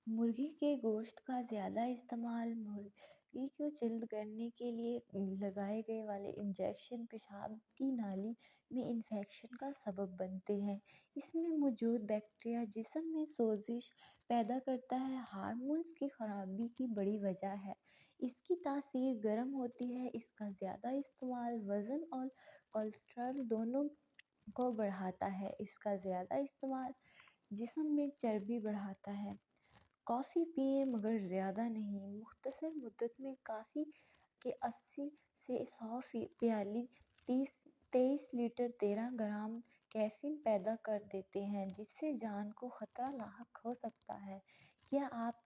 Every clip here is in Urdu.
مرغی کے گوشت کا زیادہ استعمال مرغی کو جلد کرنے کے لیے لگائے گئے والے انجیکشن پیشاب کی نالی میں انفیکشن کا سبب بنتے ہیں۔ اس میں موجود بیکٹیریا جسم میں سوزش پیدا کرتا ہے، ہارمونز کی خرابی کی بڑی وجہ ہے۔ اس کی تاثیر گرم ہوتی ہے۔ اس کا زیادہ استعمال وزن اور کولیسٹرول دونوں کو بڑھاتا ہے۔ اس کا زیادہ استعمال جسم میں چربی بڑھاتا ہے۔ کافی پئیں مگر زیادہ نہیں۔ مختصر مدت میں کافی کے 80 سے 100 پیالے 23 لیٹر 13 گرام کیفین پیدا کر دیتے ہیں، جس سے جان کو خطرہ لاحق ہو سکتا ہے۔ کیا آپ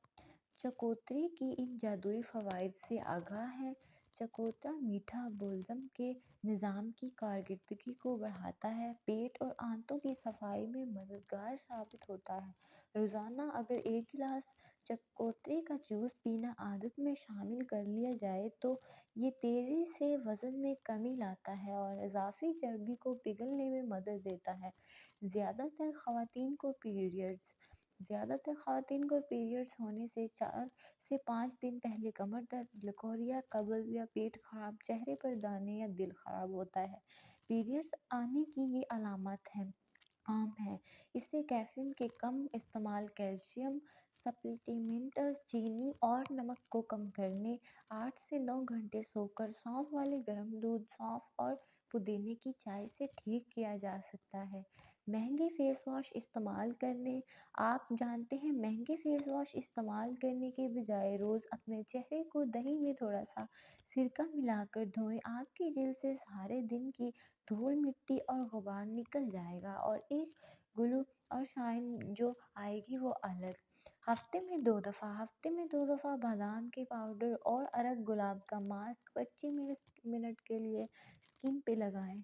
چکوترے کے ان جادوئی فوائد سے آگاہ ہیں؟ چکوترا میٹھا بولزم کے نظام کی کارکردگی کو بڑھاتا ہے، پیٹ اور آنتوں کی صفائی میں مددگار ثابت ہوتا ہے۔ روزانہ اگر 1 گلاس چکوترے کا جوس پینا عادت میں شامل کر لیا جائے تو یہ تیزی سے وزن میں کمی لاتا ہے اور اضافی چربی کو پگھلنے میں مدد دیتا ہے۔ زیادہ تر خواتین کو پیریڈز ہونے سے 4 سے 5 دن پہلے کمر درد، لکوریا، قبض یا پیٹ خراب، چہرے پر دانے یا دل خراب ہوتا ہے۔ پیریڈز آنے کی یہ علامات عام ہیں۔ اس سے کیفین کے کم استعمال، کیلشیم سپلیمنٹس، چینی اور نمک کو کم کرنے، 8 سے 9 گھنٹے سو کر سونف والے گرم دودھ، سونف اور پودینے کی چائے سے ٹھیک کیا جا سکتا ہے۔ مہنگے فیس واش استعمال کرنے۔ آپ جانتے ہیں، مہنگے فیس واش استعمال کرنے کے بجائے روز اپنے چہرے کو دہی میں تھوڑا سا سرکہ ملا کر دھوئیں۔ آپ کی جلد سے سارے دن کی دھول مٹی اور غبار نکل جائے گا اور ایک گلو اور شائن جو آئے گی وہ الگ۔ ہفتے میں 2 دفعہ بادام کے پاؤڈر اور ارگ گلاب کا ماسک 25 منٹ کے لیے اسکن پہ لگائیں۔